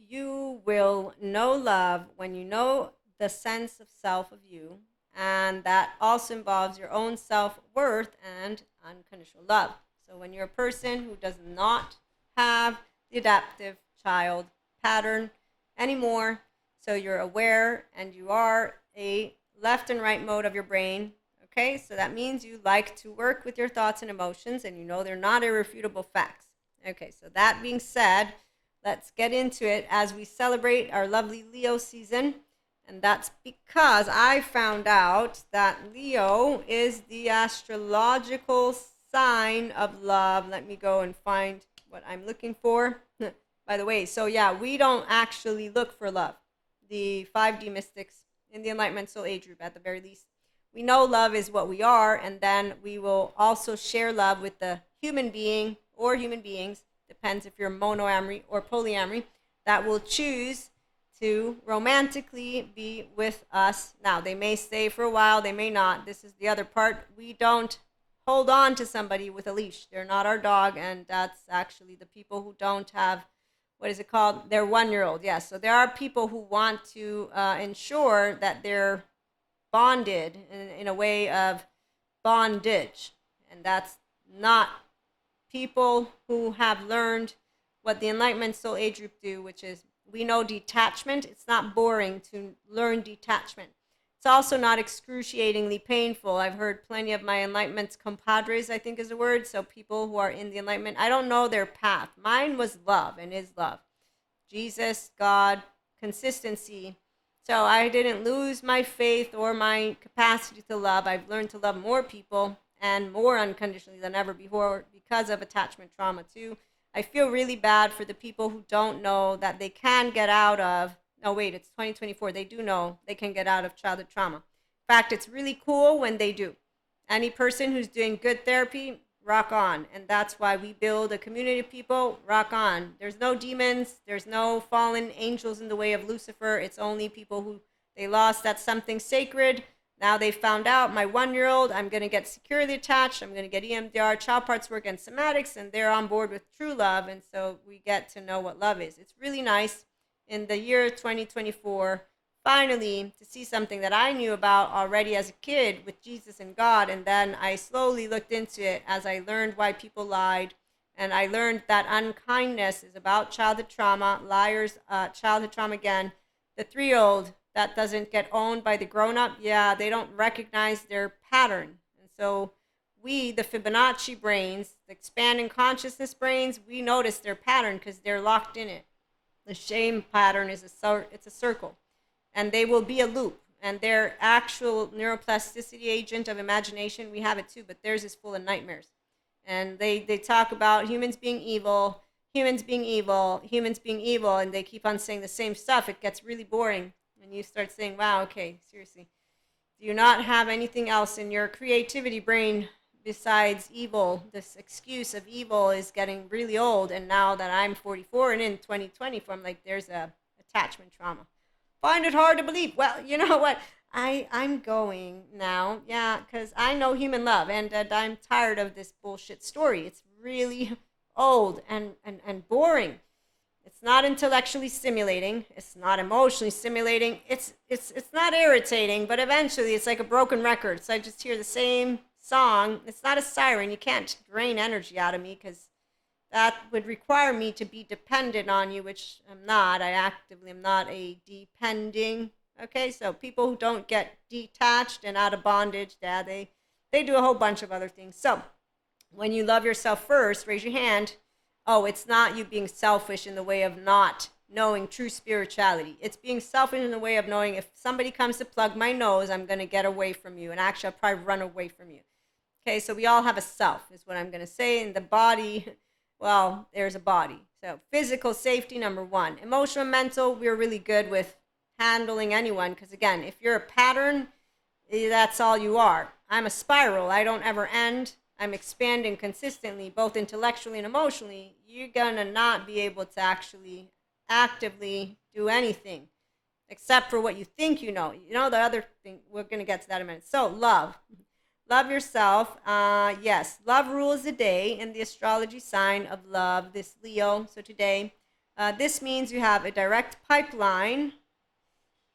you will know love when you know the sense of self of you, and that also involves your own self-worth and unconditional love. So when you're a person who does not have the adaptive child pattern anymore, so you're aware and you are a left and right mode of your brain. Okay, so that means you like to work with your thoughts and emotions, and you know they're not irrefutable facts. Okay, so that being said, let's get into it as we celebrate our lovely Leo season. And that's because I found out that Leo is the astrological sign of love. Let me go and find what I'm looking for. By the way, so yeah, we don't actually look for love. The 5D mystics in the Enlightenment Soul Age group, at the very least, we know love is what we are, and then we will also share love with the human being or human beings, depends if you're monoamory or polyamory, that will choose to romantically be with us. Now, they may stay for a while, they may not. This is the other part. We don't hold on to somebody with a leash. They're not our dog, and that's actually the people who don't have, what is it called? Their 1-year-old. Yes, so there are people who want to ensure that they're bonded in a way of bondage, and that's not people who have learned what the Enlightenment Soul Age group do, which is we know detachment. It's not boring to learn detachment. It's also not excruciatingly painful. I've heard plenty of my Enlightenment compadres, I think is a word, so people who are in the Enlightenment, I don't know their path. Mine was love and is love. Jesus, God, consistency. So I didn't lose my faith or my capacity to love. I've learned to love more people and more unconditionally than ever before because of attachment trauma too. I feel really bad for the people who don't know that they can get out of, no wait, it's 2024, they do know they can get out of childhood trauma. In fact, it's really cool when they do. Any person who's doing good therapy, rock on. And that's why we build a community of people, rock on. There's no demons, there's no fallen angels in the way of Lucifer. It's only people who they lost that something sacred. Now they found out my 1-year-old, I'm going to get securely attached, I'm going to get EMDR, child parts work, and somatics, and they're on board with true love. And so we get to know what love is. It's really nice in the year 2024, finally, to see something that I knew about already as a kid with Jesus and God. And then I slowly looked into it as I learned why people lied. And I learned that unkindness is about childhood trauma, liars, childhood trauma again. The 3-year-old that doesn't get owned by the grown-up, yeah, they don't recognize their pattern. And so we, the Fibonacci brains, the expanding consciousness brains, we notice their pattern because they're locked in it. The shame pattern is it's a circle, and they will be a loop. And their actual neuroplasticity agent of imagination, we have it too, but theirs is full of nightmares. And they talk about humans being evil, humans being evil, humans being evil, and they keep on saying the same stuff. It gets really boring. And you start saying, wow, okay, seriously. Do you not have anything else in your creativity brain besides evil? This excuse of evil is getting really old. And now that I'm 44 and in 2024, I'm like, there's a attachment trauma. Find it hard to believe. Well, you know what? I'm going now, yeah, because I know human love, and I'm tired of this bullshit story. It's really old and boring. It's not intellectually stimulating. It's not emotionally stimulating. It's not irritating, but eventually it's like a broken record. So I just hear the same song. It's not a siren. You can't drain energy out of me because that would require me to be dependent on you, which I'm not. I actively am not a depending. Okay, so people who don't get detached and out of bondage, yeah, they do a whole bunch of other things. So when you love yourself first, raise your hand. Oh, it's not you being selfish in the way of not knowing true spirituality. It's being selfish in the way of knowing if somebody comes to plug my nose, I'm going to get away from you. And actually, I'll probably run away from you. Okay, so we all have a self, is what I'm going to say. In the body, well, there's a body. So physical safety, number one. Emotional, mental, we're really good with handling anyone. Because again, if you're a pattern, that's all you are. I'm a spiral. I don't ever end. I'm expanding consistently, both intellectually and emotionally. You're going to not be able to actually actively do anything except for what you think you know. You know, the other thing, we're going to get to that in a minute. So love. Love yourself. Yes, love rules the day in the astrology sign of love, this Leo. So today, This means you have a direct pipeline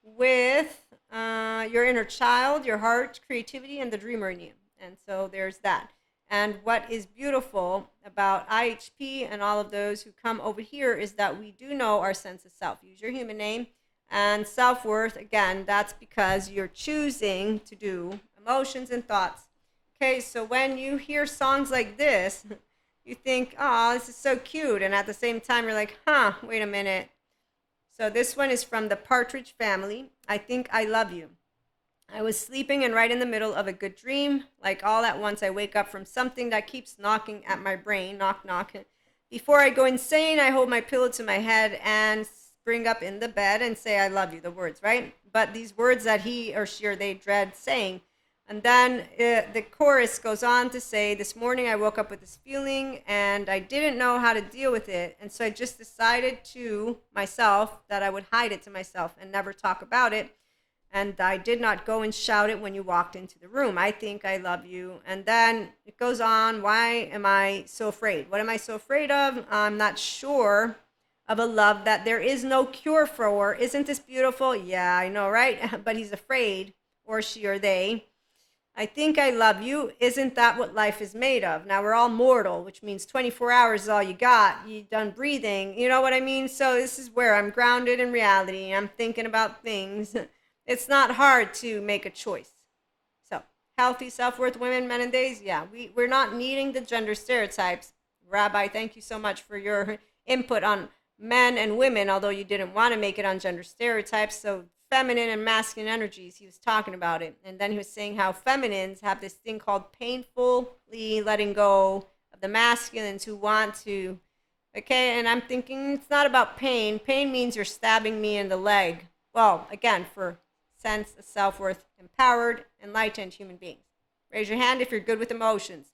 with your inner child, your heart, creativity, and the dreamer in you. And so there's that. And what is beautiful about IHP and all of those who come over here is that we do know our sense of self. Use your human name. And self-worth, again, that's because you're choosing to do emotions and thoughts. Okay, so when you hear songs like this, you think, oh, this is so cute. And at the same time, you're like, huh, wait a minute. So this one is from the Partridge Family. I think I love you. I was sleeping and right in the middle of a good dream. Like all at once, I wake up from something that keeps knocking at my brain. Knock, knock. Before I go insane, I hold my pillow to my head and spring up in the bed and say, I love you, the words, right? But these words that he or she or they dread saying. And then the chorus goes on to say, this morning I woke up with this feeling and I didn't know how to deal with it. And so I just decided to myself that I would hide it to myself and never talk about it. And I did not go and shout it when you walked into the room. I think I love you. And then it goes on, why am I so afraid? What am I so afraid of? I'm not sure of a love that there is no cure for. Isn't this beautiful? Yeah, I know, right? But he's afraid, or she or they. I think I love you. Isn't that what life is made of? Now we're all mortal, which means 24 hours is all you got. You done breathing. You know what I mean? So this is where I'm grounded in reality. I'm thinking about things. It's not hard to make a choice. So healthy self-worth women, men and days. Yeah, we're not needing the gender stereotypes. Rabbi, thank you so much for your input on men and women, although you didn't want to make it on gender stereotypes. So feminine and masculine energies, he was talking about it. And then he was saying how feminines have this thing called painfully letting go of the masculines who want to. Okay, and I'm thinking it's not about pain. Pain means you're stabbing me in the leg. Well, again, for sense of self-worth, empowered, enlightened human beings. Raise your hand if you're good with emotions,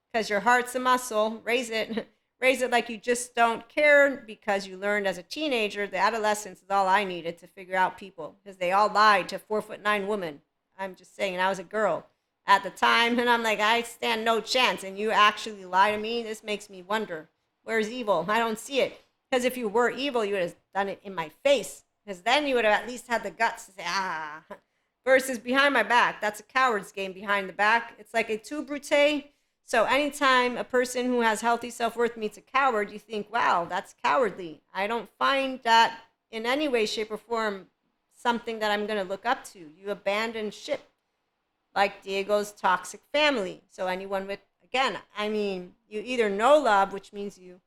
because your heart's a muscle. Raise it. Raise it like you just don't care because you learned as a teenager. The adolescence is all I needed to figure out people, because they all lied to 4'9" women. I'm just saying, and I was a girl at the time, and I'm like, I stand no chance, and you actually lie to me? This makes me wonder, where's evil? I don't see it. Because if you were evil, you would have done it in my face, because then you would have at least had the guts to say, ah. Versus behind my back. That's a coward's game, behind the back. It's like a tout brute. So anytime a person who has healthy self-worth meets a coward, you think, wow, that's cowardly. I don't find that in any way, shape, or form something that I'm going to look up to. You abandon ship, like Diego's toxic family. So anyone with, again, I mean, you either know love, which means you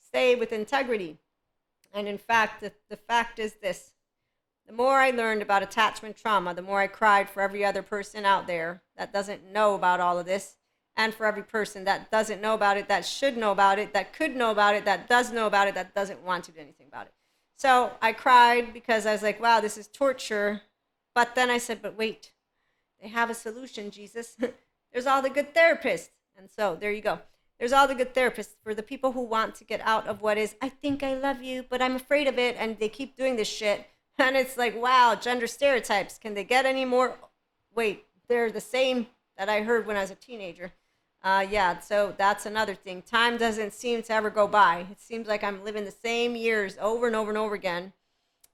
stay with integrity. And in fact, the fact is this. The more I learned about attachment trauma, the more I cried for every other person out there that doesn't know about all of this. And for every person that doesn't know about it, that should know about it, that could know about it, that does know about it, that doesn't want to do anything about it. So I cried because I was like, wow, this is torture. But then I said, but wait, they have a solution, Jesus. There's all the good therapists. And so there you go. There's all the good therapists for the people who want to get out of what is, I think I love you, but I'm afraid of it. And they keep doing this shit. And it's like, wow, gender stereotypes. Can they get any more? Wait, they're the same that I heard when I was a teenager. Yeah, so that's another thing. Time doesn't seem to ever go by. It seems like I'm living the same years over and over and over again.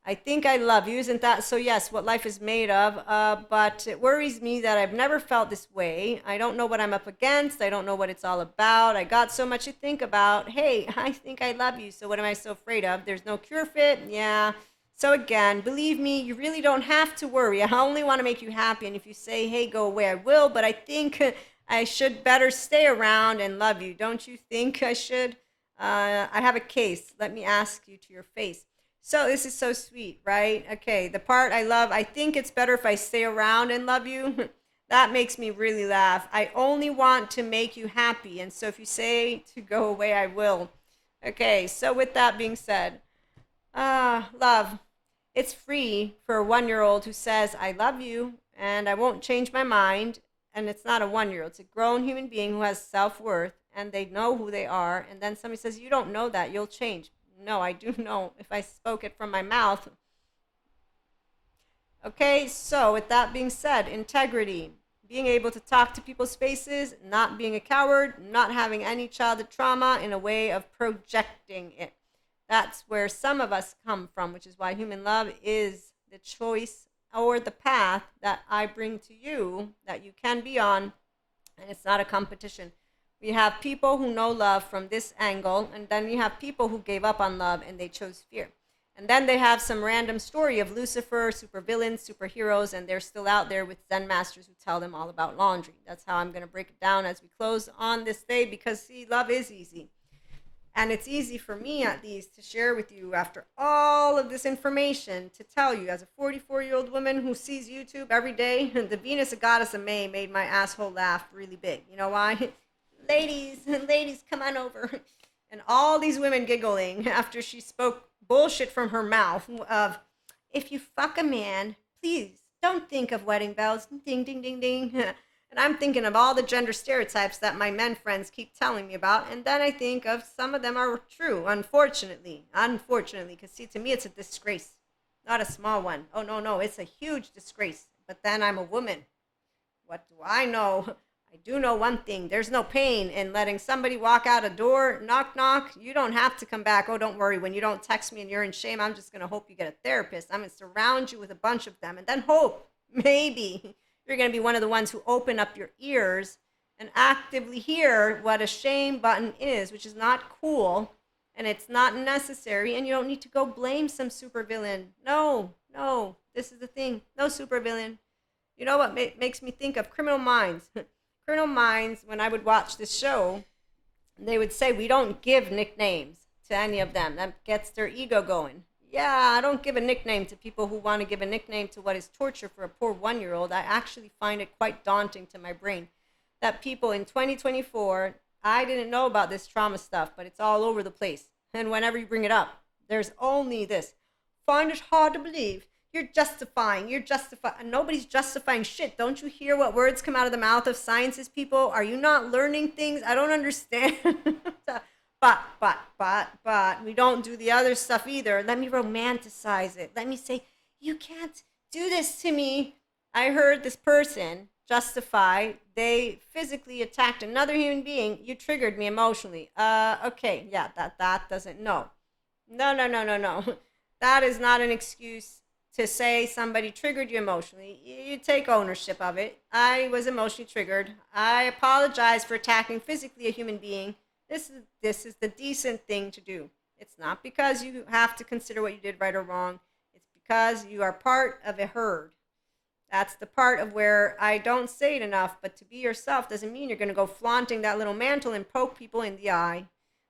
I think I love you. Isn't that so? Yes, what life is made of. But it worries me that I've never felt this way. I don't know what I'm up against. I don't know what it's all about. I got so much to think about. Hey, I think I love you. So what am I so afraid of? There's no cure for it. Yeah. So again, believe me, you really don't have to worry. I only want to make you happy. And if you say, hey, go away, I will. But I think I should better stay around and love you. Don't you think I should? I have a case. Let me ask you to your face. So this is so sweet, right? Okay, the part I love, I think it's better if I stay around and love you. That makes me really laugh. I only want to make you happy. And so if you say to go away, I will. Okay, so with that being said, love. It's free for a 1-year-old who says, I love you and I won't change my mind. And it's not a 1-year-old. It's a grown human being who has self-worth and they know who they are. And then somebody says, you don't know that. You'll change. No, I do know if I spoke it from my mouth. Okay, so with that being said, integrity. Being able to talk to people's faces, not being a coward, not having any childhood trauma in a way of projecting it. That's where some of us come from, which is why human love is the choice or the path that I bring to you that you can be on, and it's not a competition. We have people who know love from this angle, and then you have people who gave up on love and they chose fear. And then they have some random story of Lucifer, supervillains, superheroes, and they're still out there with Zen masters who tell them all about laundry. That's how I'm going to break it down as we close on this day, because see, love is easy. And it's easy for me, at least, to share with you after all of this information, to tell you, as a 44-year-old woman who sees YouTube every day, the Venus, a goddess of May, made my asshole laugh really big. You know why? Ladies, come on over. And all these women giggling after she spoke bullshit from her mouth of, if you fuck a man, please don't think of wedding bells. Ding, ding, ding, ding. And I'm thinking of all the gender stereotypes that my men friends keep telling me about. And then I think of some of them are true, unfortunately. Unfortunately, because see, to me, it's a disgrace, not a small one. Oh, no, it's a huge disgrace. But then I'm a woman. What do I know? I do know one thing. There's no pain in letting somebody walk out a door, knock, knock. You don't have to come back. Oh, don't worry. When you don't text me and you're in shame, I'm just going to hope you get a therapist. I'm going to surround you with a bunch of them and then hope maybe you're going to be one of the ones who open up your ears and actively hear what a shame button is, which is not cool and it's not necessary. And you don't need to go blame some supervillain. No, this is the thing. No supervillain. You know what makes me think of Criminal Minds? Criminal Minds, when I would watch this show, they would say, we don't give nicknames to any of them. That gets their ego going. Yeah, I don't give a nickname to people who want to give a nickname to what is torture for a poor 1-year-old. I actually find it quite daunting to my brain that people in 2024, I didn't know about this trauma stuff, but it's all over the place. And whenever you bring it up, there's only this. Find it hard to believe. You're justifying. And nobody's justifying shit. Don't you hear what words come out of the mouth of sciences people? Are you not learning things? I don't understand. But we don't do the other stuff either. Let me romanticize it. Let me say, you can't do this to me. I heard this person justify they physically attacked another human being. You triggered me emotionally. Okay, yeah, that doesn't, no. That is not an excuse to say somebody triggered you emotionally. You take ownership of it. I was emotionally triggered. I apologize for attacking physically a human being. This is the decent thing to do. It's not because you have to consider what you did right or wrong. It's because you are part of a herd. That's the part of where I don't say it enough, but to be yourself doesn't mean you're going to go flaunting that little mantle and poke people in the eye.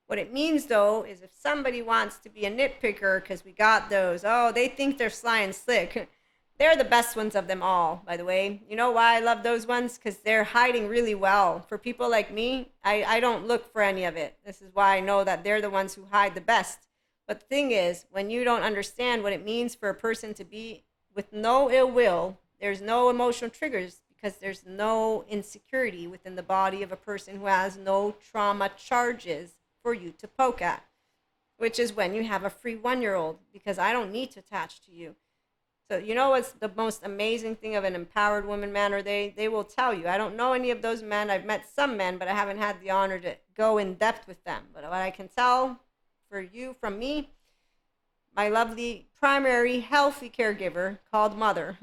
What it means, though, is if somebody wants to be a nitpicker, because we got those, oh, they think they're sly and slick. They're the best ones of them all, by the way. You know why I love those ones? Because they're hiding really well. For people like me, I don't look for any of it. This is why I know that they're the ones who hide the best. But the thing is, when you don't understand what it means for a person to be with no ill will, there's no emotional triggers, because there's no insecurity within the body of a person who has no trauma charges for you to poke at, which is when you have a free 1-year-old, because I don't need to attach to you. So you know what's the most amazing thing of an empowered woman, man, or they will tell you. I don't know any of those men. I've met some men, but I haven't had the honor to go in depth with them. But what I can tell for you from me, my lovely primary healthy caregiver called Mother,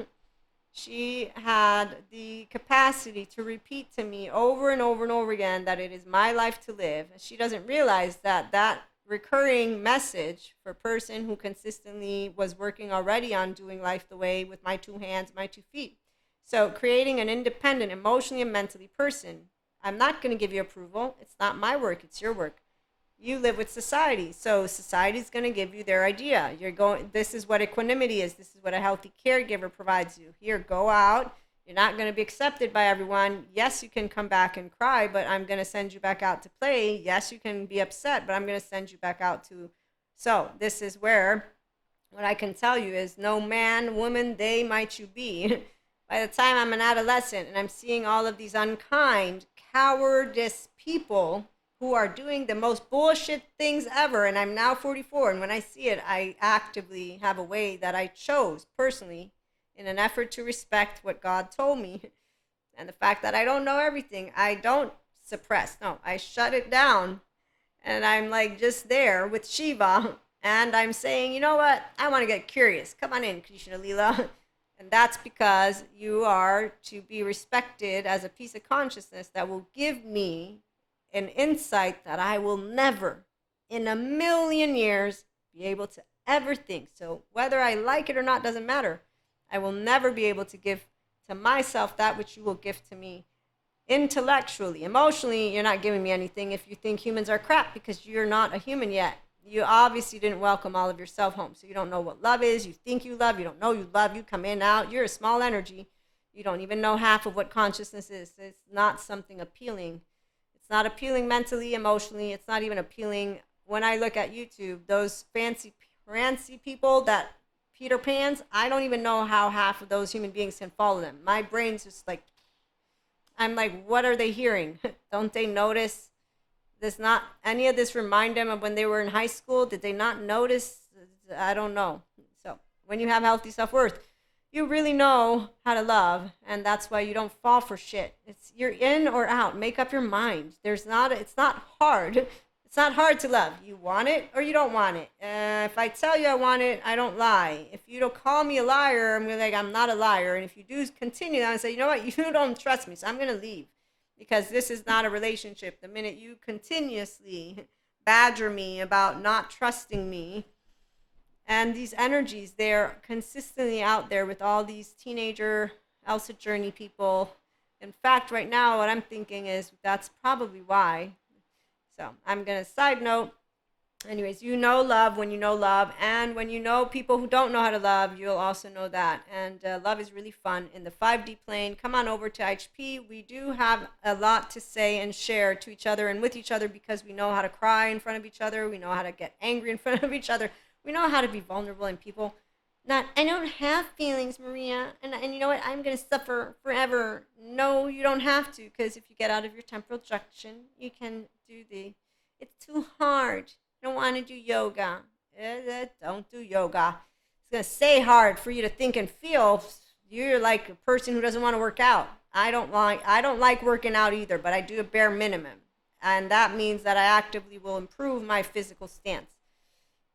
she had the capacity to repeat to me over and over and over again that it is my life to live. She doesn't realize that that recurring message for a person who consistently was working already on doing life the way with my 2 hands, my 2 feet. So creating an independent, emotionally and mentally person. I'm not going to give you approval. It's not my work. It's your work. You live with society, so society is going to give you their idea. This is what equanimity is. This is what a healthy caregiver provides you. Here, go out. You're not going to be accepted by everyone. Yes, you can come back and cry, but I'm going to send you back out to play. Yes, you can be upset, but I'm going to send you back out to. So this is where what I can tell you is no man, woman, they might you be. By the time I'm an adolescent and I'm seeing all of these unkind, cowardice people who are doing the most bullshit things ever, and I'm now 44, and when I see it, I actively have a way that I chose personally in an effort to respect what God told me. And the fact that I don't know everything, I don't suppress. No, I shut it down. And I'm like just there with Shiva, And I'm saying, you know what? I want to get curious. Come on in, Krishna Lila. And that's because you are to be respected as a piece of consciousness that will give me an insight that I will never in a million years be able to ever think. So whether I like it or not doesn't matter. I will never be able to give to myself that which you will give to me intellectually. Emotionally, you're not giving me anything if you think humans are crap, because you're not a human yet. You obviously didn't welcome all of yourself home. So you don't know what love is. You think you love. You don't know you love. You come in, out. You're a small energy. You don't even know half of what consciousness is. It's not something appealing. It's not appealing mentally, emotionally. It's not even appealing. When I look at YouTube, those fancy people that Peter Pans, I don't even know how half of those human beings can follow them. My brain's just like, I'm like, what are they hearing? Don't they notice? Does not any of this remind them of when they were in high school? Did they not notice? I don't know. So when you have healthy self-worth, you really know how to love, and that's why you don't fall for shit. It's you're in or out. Make up your mind. It's not hard. It's not hard to love. You want it or you don't want it. If I tell you I want it, I don't lie. If you don't call me a liar, I'm like, I'm not a liar. And if you do continue, I'm say, you know what, you don't trust me, so I'm gonna leave, because this is not a relationship. The minute you continuously badger me about not trusting me, and these energies, they're consistently out there with all these teenager Elsa journey people. In fact, right now, what I'm thinking is that's probably why. So I'm going to side note. Anyways, you know love when you know love. And when you know people who don't know how to love, you'll also know that. And love is really fun in the 5D plane. Come on over to HP. We do have a lot to say and share to each other and with each other, because we know how to cry in front of each other. We know how to get angry in front of each other. We know how to be vulnerable, and people not, I don't have feelings, Maria, and you know what, I'm going to suffer forever. No, you don't have to, because if you get out of your temporal junction, you can do it's too hard. You don't want to do yoga. Don't do yoga. It's going to say hard for you to think and feel. You're like a person who doesn't want to work out. I don't like working out either, but I do a bare minimum. And that means that I actively will improve my physical stance.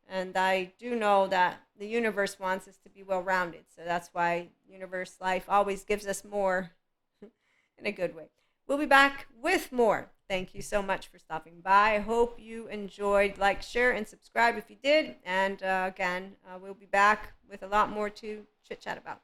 And I do know that the universe wants us to be well-rounded. So that's why universe life always gives us more in a good way. We'll be back with more. Thank you so much for stopping by. I hope you enjoyed. Like, share, and subscribe if you did. And again, we'll be back with a lot more to chit-chat about.